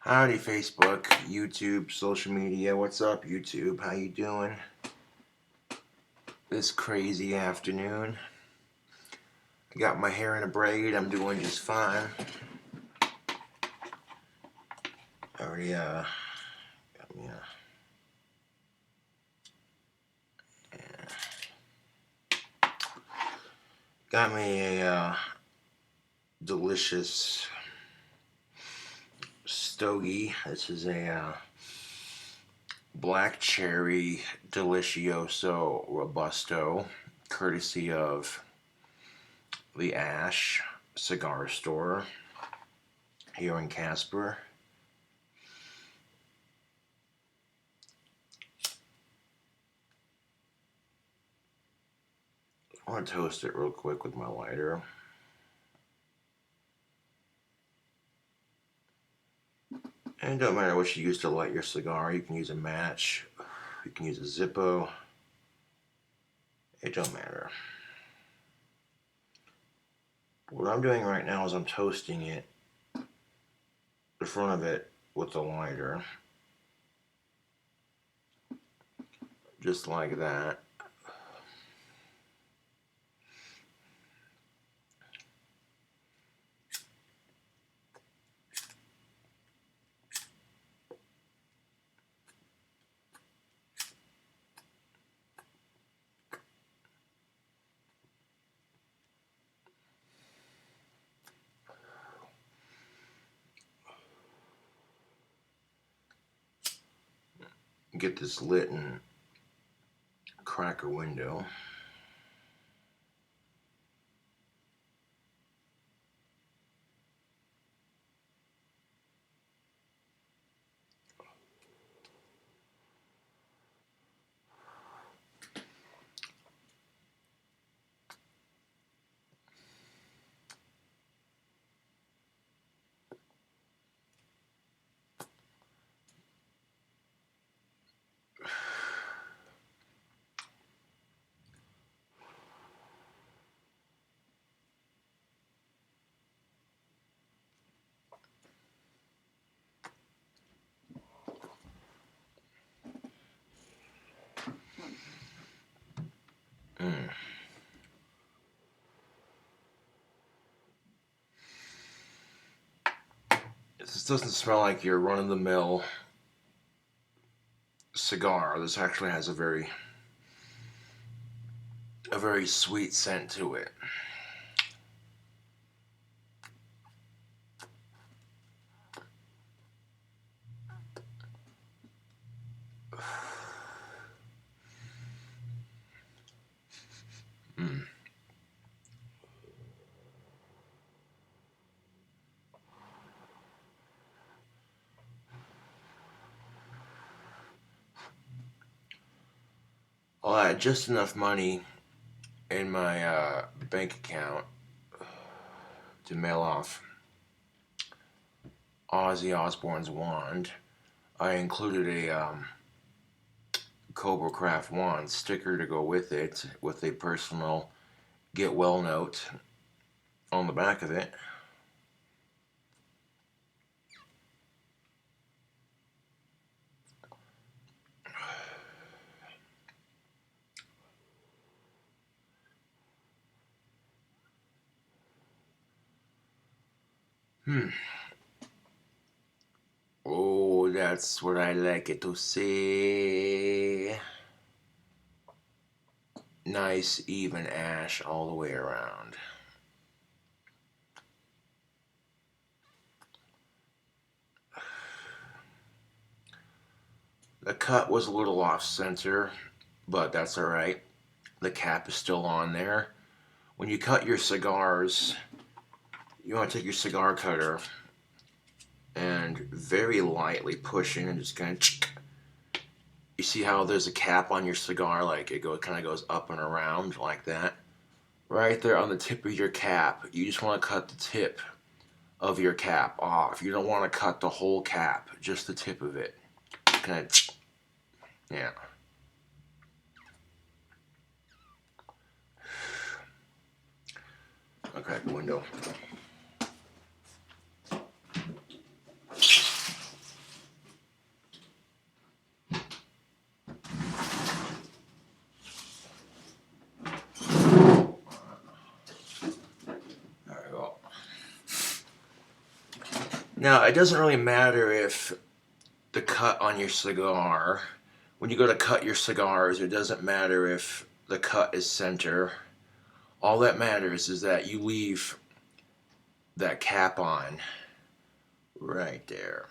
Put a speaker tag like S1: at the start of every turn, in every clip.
S1: Howdy Facebook, YouTube, social media. What's up YouTube? How you doing? This crazy afternoon. I got my hair in a braid. I'm doing just fine. Already got me a delicious stogie. This is a black cherry delicioso robusto, courtesy of the Ash Cigar Store here in Casper. I want to toast it real quick with my lighter. And it don't matter what you use to light your cigar. You can use a match, you can use a Zippo. It don't matter. What I'm doing right now is I'm toasting it, the front of it, with the lighter. Just like that. Get this lit and crack a window. This doesn't smell like your run-of-the-mill cigar. This actually has a very sweet scent to it. Well, I had just enough money in my bank account to mail off Ozzy Osbourne's wand. I included a Cobra Craft wand sticker to go with it, with a personal get well note on the back of it. Oh, that's what I like it to say. Nice, even ash all the way around. The cut was a little off center, but that's alright. The cap is still on there. When you cut your cigars, you want to take your cigar cutter and very lightly push in and just kind of, you see how there's a cap on your cigar, like it kind of goes up and around like that. Right there on the tip of your cap, you just want to cut the tip of your cap off. You don't want to cut the whole cap, just the tip of it. Kind of, yeah. I'll crack the window. Now, it doesn't really matter if the cut on your cigar, when you go to cut your cigars, it doesn't matter if the cut is center. All that matters is that you leave that cap on right there.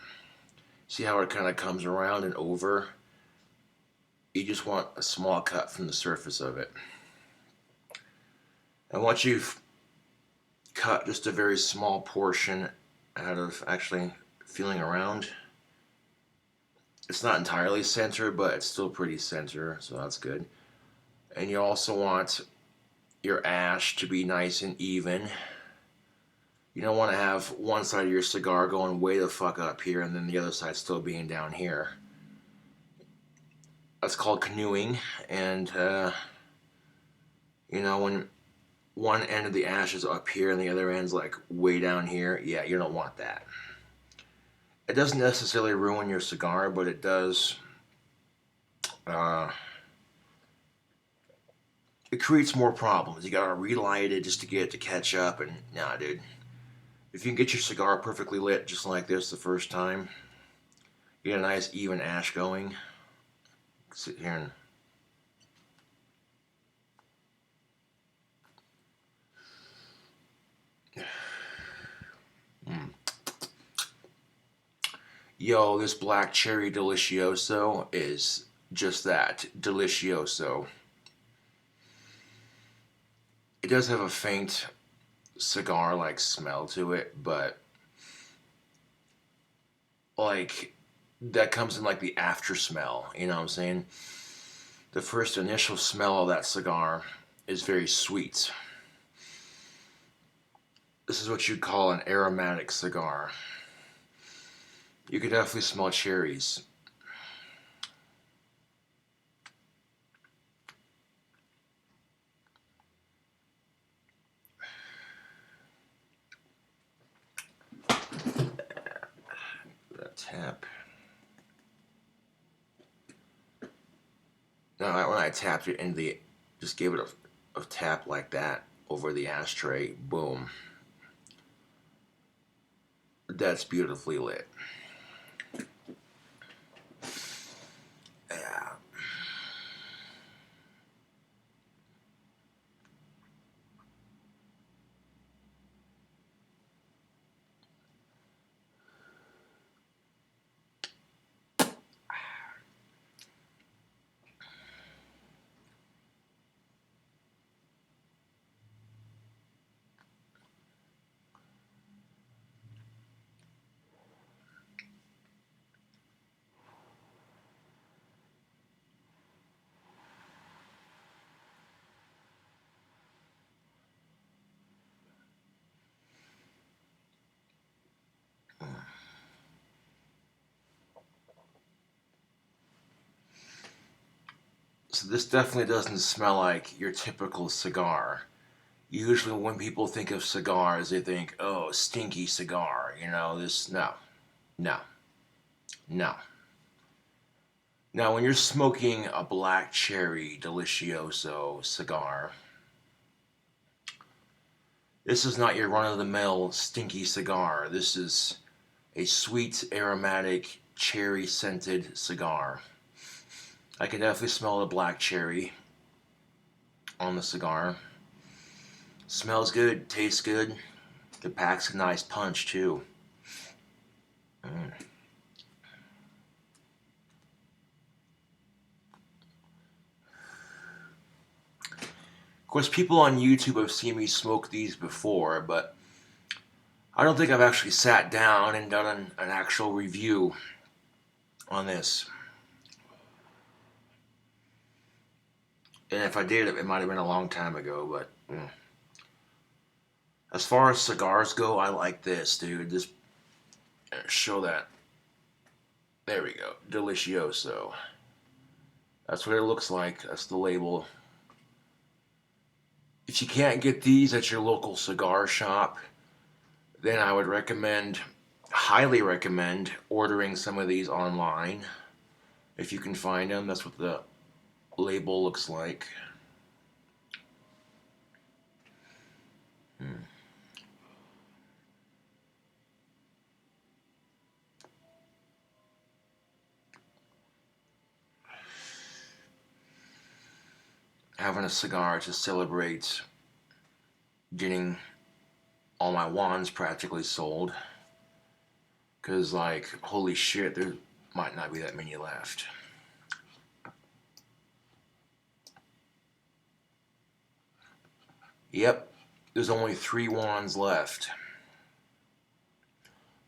S1: See how it kind of comes around and over? You just want a small cut from the surface of it. And once you've cut just a very small portion out of actually feeling around, it's not entirely center, but it's still pretty center, so that's good. And you also want your ash to be nice and even. You don't want to have one side of your cigar going way the fuck up here and then the other side still being down here. That's called canoeing, and when one end of the ash is up here and the other end's like way down here, yeah, you don't want that. It doesn't necessarily ruin your cigar, but it does. It creates more problems. You gotta relight it just to get it to catch up, and nah, dude. If you can get your cigar perfectly lit just like this the first time, you get a nice even ash going. Sit here and Yo, this black cherry delicioso is just that, delicioso. It does have a faint cigar-like smell to it, but like that comes in like the after smell, you know what I'm saying? The first initial smell of that cigar is very sweet. This is what you'd call an aromatic cigar. You could definitely smell cherries. That tap. Now, when I tapped it into the, just gave it a tap like that over the ashtray, boom. That's beautifully lit. Yeah. So this definitely doesn't smell like your typical cigar. Usually when people think of cigars, they think, oh, stinky cigar. No, no, no. Now, when you're smoking a black cherry delicioso cigar, this is not your run-of-the-mill stinky cigar. This is a sweet, aromatic, cherry-scented cigar. I can definitely smell the black cherry on the cigar. Smells good, tastes good. It packs a nice punch too. Mm. Of course, people on YouTube have seen me smoke these before, but I don't think I've actually sat down and done an actual review on this. And if I did, it might have been a long time ago, but as far as cigars go, I like this, dude. Just show that. There we go. Delicioso. That's what it looks like. That's the label. If you can't get these at your local cigar shop, then I would recommend, highly recommend, ordering some of these online. If you can find them, that's what the label looks like. having a cigar to celebrate getting all my wands practically sold. Because, like, holy shit, there might not be that many left. Yep, there's only 3 wands left.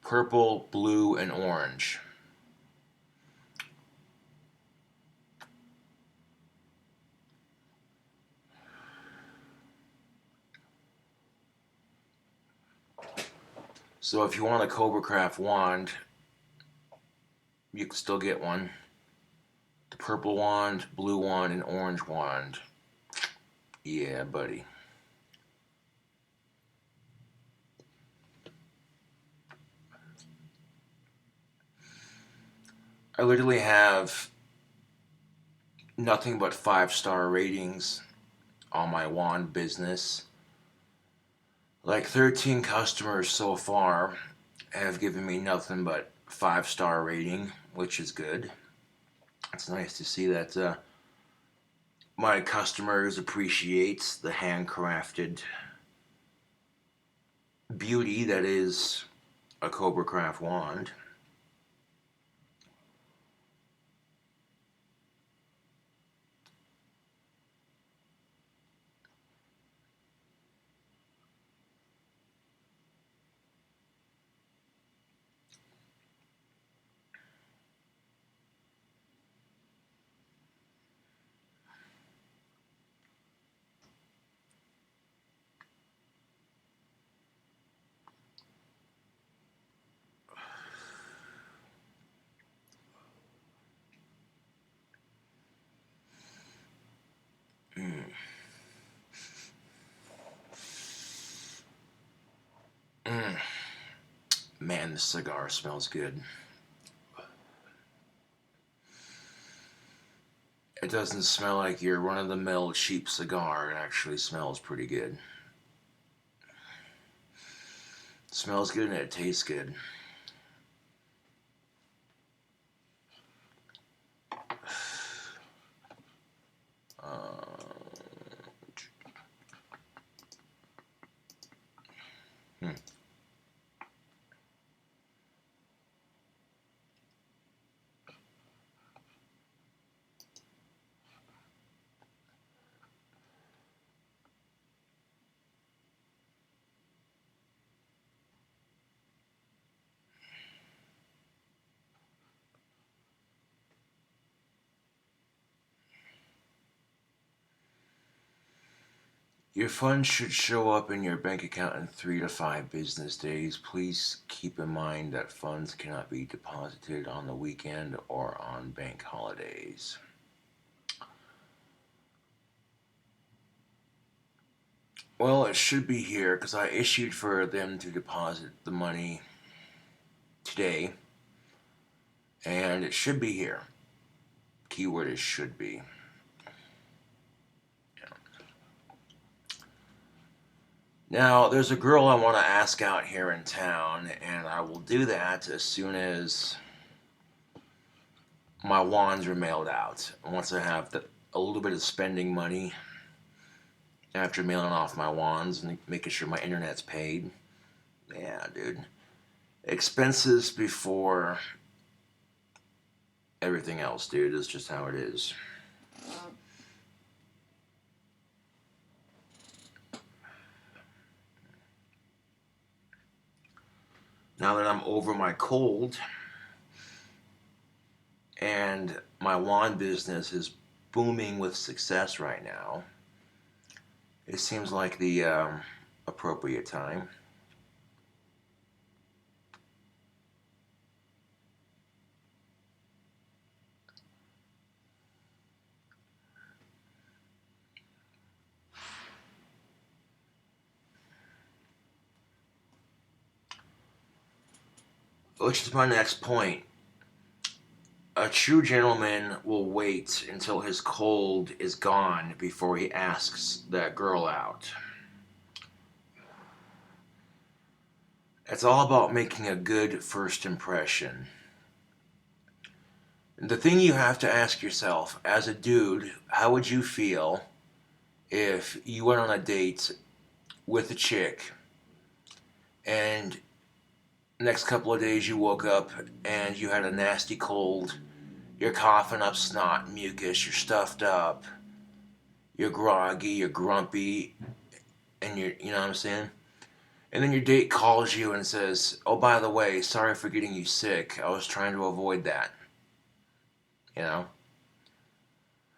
S1: Purple, blue, and orange. So if you want a Cobra Craft wand, you can still get one. The purple wand, blue wand, and orange wand. Yeah, buddy. I literally have nothing but 5-star ratings on my wand business. Like 13 customers so far have given me nothing but 5-star rating, which is good. It's nice to see that my customers appreciate the handcrafted beauty that is a Cobra Craft wand. Mm. Mm. Man, this cigar smells good. It doesn't smell like your run-of-the-mill cheap cigar. It actually smells pretty good. It smells good and it tastes good. Uh, hmm. Your funds should show up in your bank account in 3 to 5 business days. Please keep in mind that funds cannot be deposited on the weekend or on bank holidays. Well, it should be here because I issued for them to deposit the money today, and it should be here. Keyword is should be. Now, there's a girl I want to ask out here in town, and I will do that as soon as my wands are mailed out. Once I have a little bit of spending money after mailing off my wands and making sure my internet's paid. Yeah, dude. Expenses before everything else, dude. That's just how it is. Now that I'm over my cold and my wand business is booming with success right now, it seems like the appropriate time. Which is my next point. A true gentleman will wait until his cold is gone before he asks that girl out. It's all about making a good first impression. The thing you have to ask yourself as a dude, how would you feel if you went on a date with a chick and next couple of days you woke up and you had a nasty cold, you're coughing up snot, mucus, you're stuffed up, you're groggy, you're grumpy, and you know what I'm saying? And then your date calls you and says, "Oh, by the way, sorry for getting you sick. I was trying to avoid that." You know?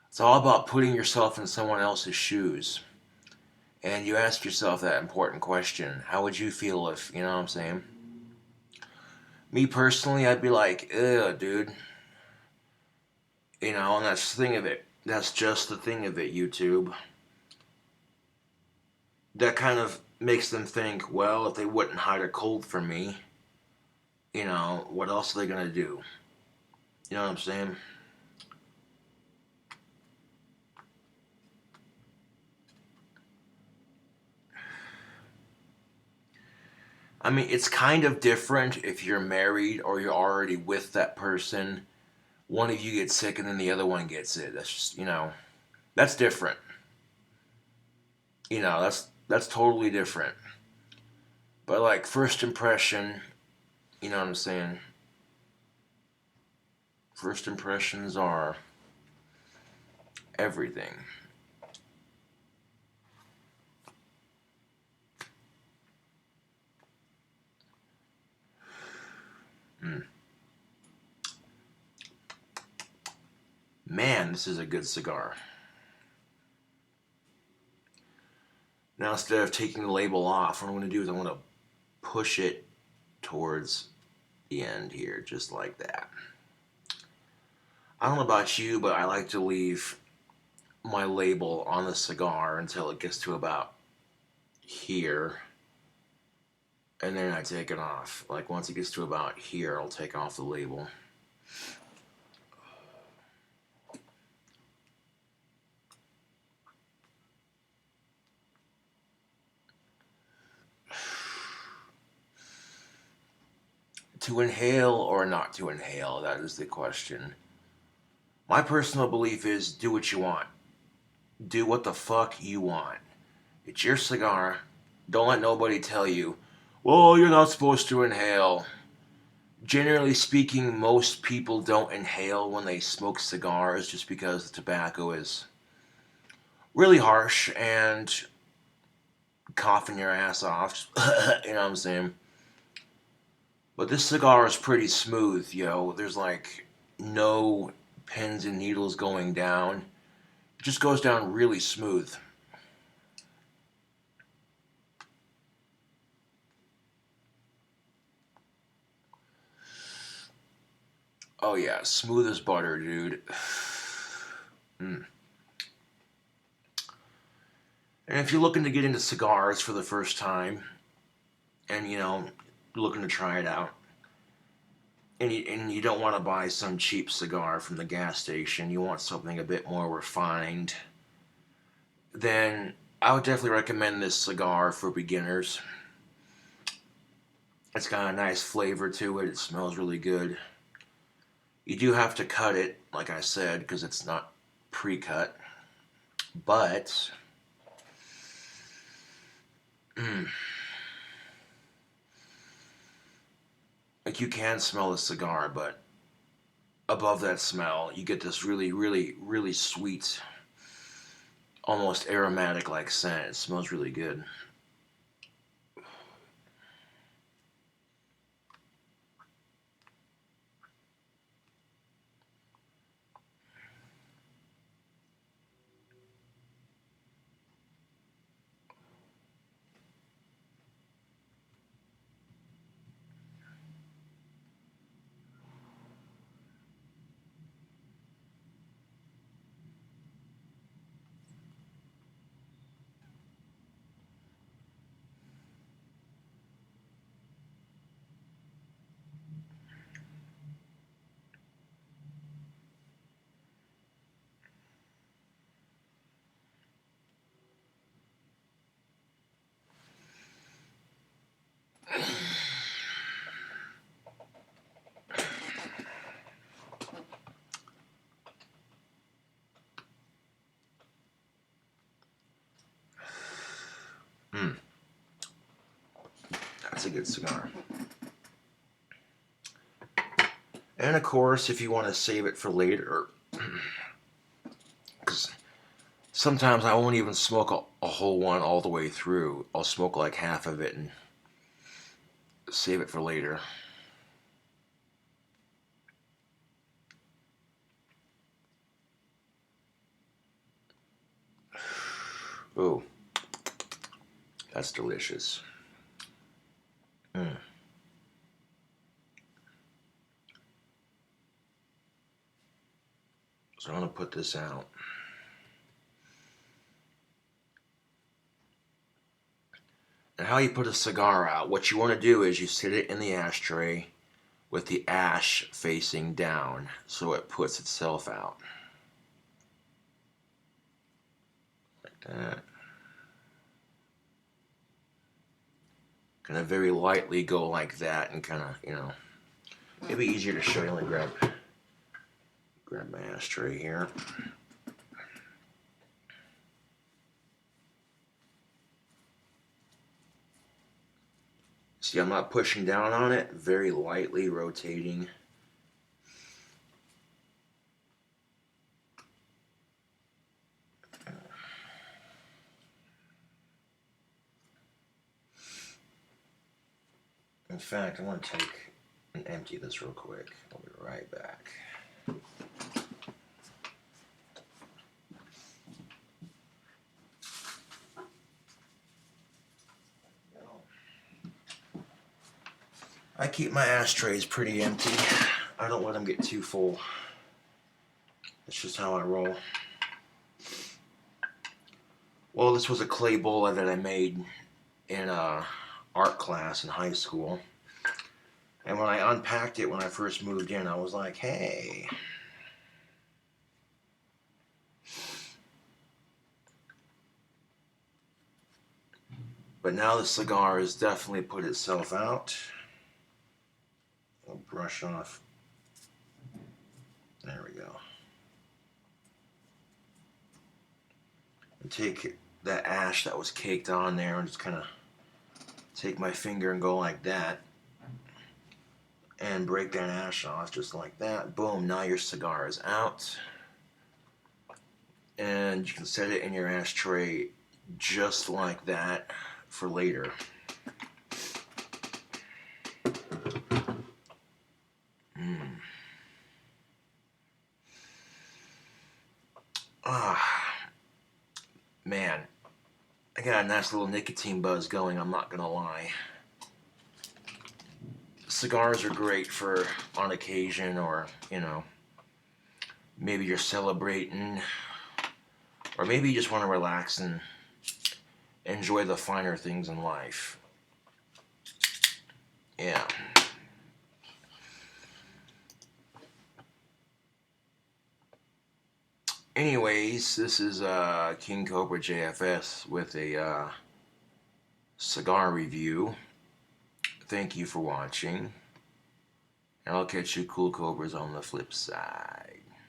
S1: It's all about putting yourself in someone else's shoes. And you ask yourself that important question: how would you feel if, you know what I'm saying? Me personally, I'd be like, "Ew, dude." You know, and that's the thing of it. That's just the thing of it, YouTube. That kind of makes them think, well, if they wouldn't hide a cold from me, you know, what else are they going to do? You know what I'm saying? I mean, it's kind of different if you're married or you're already with that person. One of you gets sick and then the other one gets it. That's just, you know, that's different. You know, that's totally different. But like first impression, you know what I'm saying? First impressions are everything. Mm. Man, this is a good cigar. Now instead of taking the label off, what I'm going to do is I'm going to push it towards the end here, just like that. I don't know about you, but I like to leave my label on the cigar until it gets to about here, and then I take it off. Like once it gets to about here, I'll take off the label. To inhale or not to inhale, that is the question. My personal belief is do what you want. Do what the fuck you want. It's your cigar. Don't let nobody tell you, well, you're not supposed to inhale. Generally speaking, most people don't inhale when they smoke cigars just because the tobacco is really harsh and coughing your ass off. You know what I'm saying? But this cigar is pretty smooth, yo. There's like no pins and needles going down. It just goes down really smooth. Oh yeah, smooth as butter, dude. Mm. And if you're looking to get into cigars for the first time, and you know, looking to try it out, and you don't want to buy some cheap cigar from the gas station, you want something a bit more refined, then I would definitely recommend this cigar for beginners. It's got a nice flavor to it. It smells really good. You do have to cut it, like I said, because it's not pre-cut. But mm, like you can smell the cigar, but above that smell, you get this really, really, really sweet, almost aromatic like scent. It smells really good. That's a good cigar. And of course, if you want to save it for later, because sometimes I won't even smoke a whole one all the way through. I'll smoke like half of it and save it for later. Oh, that's delicious. Mm. So I'm going to put this out. And how you put a cigar out, what you want to do is you sit it in the ashtray with the ash facing down so it puts itself out. Like that. Kind of very lightly go like that and kind of, it'd be easier to show you. Let me grab my ashtray here. See, I'm not pushing down on it, very lightly rotating. In fact, I want to take and empty this real quick. I'll be right back. I keep my ashtrays pretty empty. I don't let them get too full. That's just how I roll. Well, this was a clay bowl that I made in art class in high school. And when I unpacked it when I first moved in, I was like, hey. But now the cigar has definitely put itself out. I'll brush off. There we go. And take that ash that was caked on there and just kind of take my finger and go like that. And break that ash off just like that. Boom, now your cigar is out. And you can set it in your ashtray just like that for later. Man, I got a nice little nicotine buzz going, I'm not gonna lie. Cigars are great for on occasion, or maybe you're celebrating, or maybe you just want to relax and enjoy the finer things in life. Yeah. Anyways, this is King Cobra JFS with a cigar review. Thank you for watching, and I'll catch you cool cobras on the flip side.